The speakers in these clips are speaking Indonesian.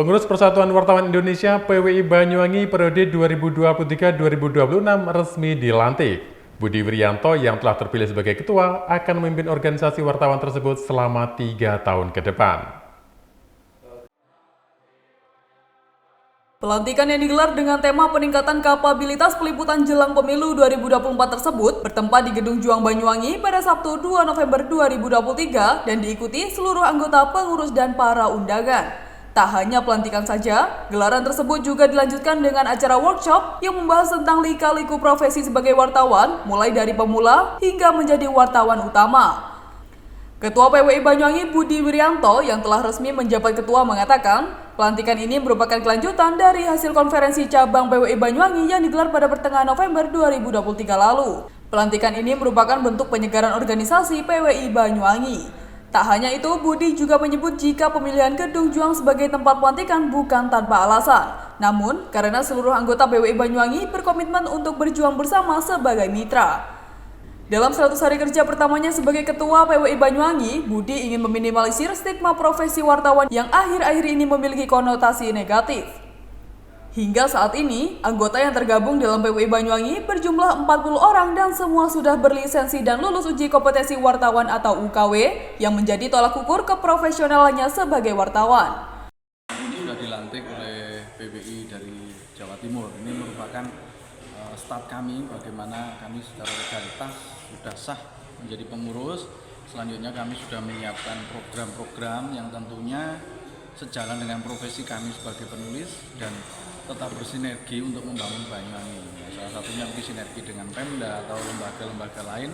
Pengurus Persatuan Wartawan Indonesia PWI Banyuwangi periode 2023-2026 resmi dilantik. Budi Wirianto yang telah terpilih sebagai ketua akan memimpin organisasi wartawan tersebut selama 3 tahun ke depan. Pelantikan yang digelar dengan tema peningkatan kapabilitas peliputan jelang pemilu 2024 tersebut bertempat di Gedung Juang Banyuwangi pada Sabtu 2 November 2023 dan diikuti seluruh anggota pengurus dan para undangan. Tak hanya pelantikan saja, gelaran tersebut juga dilanjutkan dengan acara workshop yang membahas tentang lika-liku profesi sebagai wartawan, mulai dari pemula hingga menjadi wartawan utama. Ketua PWI Banyuwangi Budi Wirianto yang telah resmi menjabat ketua mengatakan, pelantikan ini merupakan kelanjutan dari hasil konferensi cabang PWI Banyuwangi yang digelar pada pertengahan November 2023 lalu. Pelantikan ini merupakan bentuk penyegaran organisasi PWI Banyuwangi. Tak hanya itu, Budi juga menyebut jika pemilihan Gedung Juang sebagai tempat pelantikan bukan tanpa alasan. Namun, karena seluruh anggota PWI Banyuwangi berkomitmen untuk berjuang bersama sebagai mitra. Dalam 100 hari kerja pertamanya sebagai ketua PWI Banyuwangi, Budi ingin meminimalisir stigma profesi wartawan yang akhir-akhir ini memiliki konotasi negatif. Hingga saat ini, anggota yang tergabung dalam PWI Banyuwangi berjumlah 40 orang dan semua sudah berlisensi dan lulus uji kompetensi wartawan atau UKW yang menjadi tolak ukur keprofesionalannya sebagai wartawan. Ini sudah dilantik oleh PWI dari Jawa Timur. Ini merupakan start kami bagaimana kami secara legalitas sudah sah menjadi pengurus. Selanjutnya kami sudah menyiapkan program-program yang tentunya sejalan dengan profesi kami sebagai penulis dan tetap bersinergi untuk membangun Banyuwangi. Salah satunya mungkin sinergi dengan Pemda atau lembaga-lembaga lain,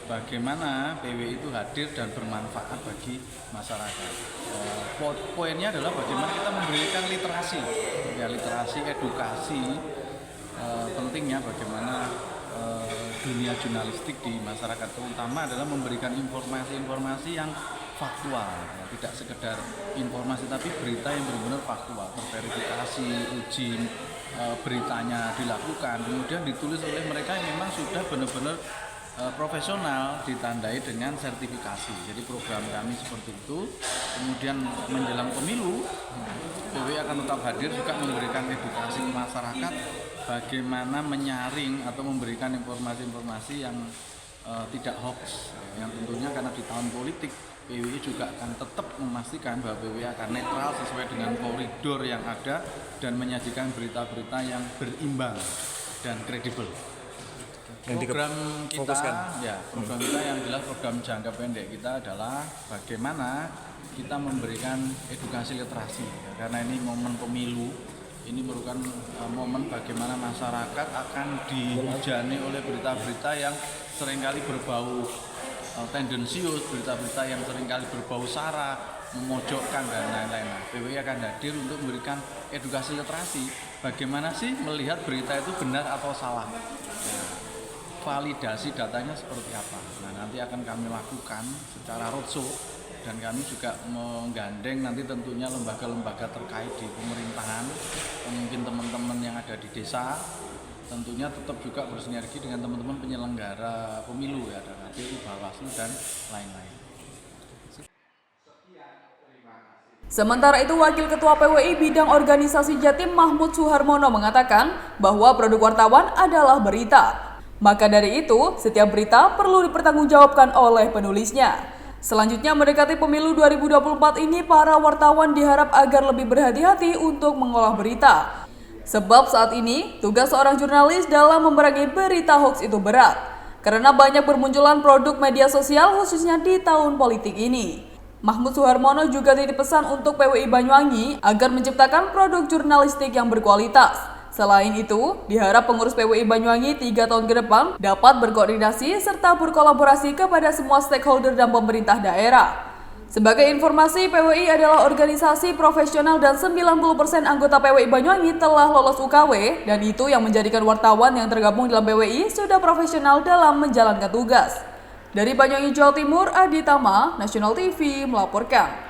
bagaimana PWI itu hadir dan bermanfaat bagi masyarakat. Poinnya adalah bagaimana kita memberikan literasi, ya, literasi, edukasi, pentingnya bagaimana dunia jurnalistik di masyarakat, terutama adalah memberikan informasi-informasi yang faktual, ya, tidak sekedar informasi tapi berita yang benar-benar faktual, terverifikasi, uji beritanya dilakukan, kemudian ditulis oleh mereka yang memang sudah benar-benar profesional, ditandai dengan sertifikasi. Jadi program kami seperti itu. Kemudian menjelang pemilu, PWI akan tetap hadir juga memberikan edukasi ke masyarakat bagaimana menyaring atau memberikan informasi-informasi yang tidak hoax, yang tentunya karena di tahun politik PWI juga akan tetap memastikan bahwa PWI akan netral sesuai dengan koridor yang ada dan menyajikan berita-berita yang berimbang dan kredibel. Program kita yang jelas program jangka pendek kita adalah bagaimana kita memberikan edukasi literasi, karena ini momen pemilu. Ini merupakan momen bagaimana masyarakat akan dihujani oleh berita-berita yang seringkali berbau tendensius, berita-berita yang seringkali berbau sara, memojokkan dan lain-lain. PWI akan hadir untuk memberikan edukasi literasi. Bagaimana sih melihat berita itu benar atau salah? Nah, validasi datanya seperti apa? Nah, nanti akan kami lakukan secara roadshow. Dan kami juga menggandeng nanti tentunya lembaga-lembaga terkait di pemerintahan, mungkin teman-teman yang ada di desa, tentunya tetap juga bersinergi dengan teman-teman penyelenggara pemilu, ya, ada KPU, Bawaslu, dan lain-lain. Sementara itu, Wakil Ketua PWI Bidang Organisasi Jatim Mahmud Suharmono mengatakan bahwa produk wartawan adalah berita. Maka dari itu, setiap berita perlu dipertanggungjawabkan oleh penulisnya. Selanjutnya, mendekati pemilu 2024 ini, para wartawan diharap agar lebih berhati-hati untuk mengolah berita. Sebab saat ini, tugas seorang jurnalis dalam memerangi berita hoax itu berat. Karena banyak bermunculan produk media sosial khususnya di tahun politik ini. Mahmud Suharmono juga titip pesan untuk PWI Banyuwangi agar menciptakan produk jurnalistik yang berkualitas. Selain itu, diharap pengurus PWI Banyuwangi 3 tahun ke depan dapat berkoordinasi serta berkolaborasi kepada semua stakeholder dan pemerintah daerah. Sebagai informasi, PWI adalah organisasi profesional dan 90% anggota PWI Banyuwangi telah lolos UKW, dan itu yang menjadikan wartawan yang tergabung dalam PWI sudah profesional dalam menjalankan tugas. Dari Banyuwangi, Jawa Timur, Adi Tama, Nasional TV melaporkan.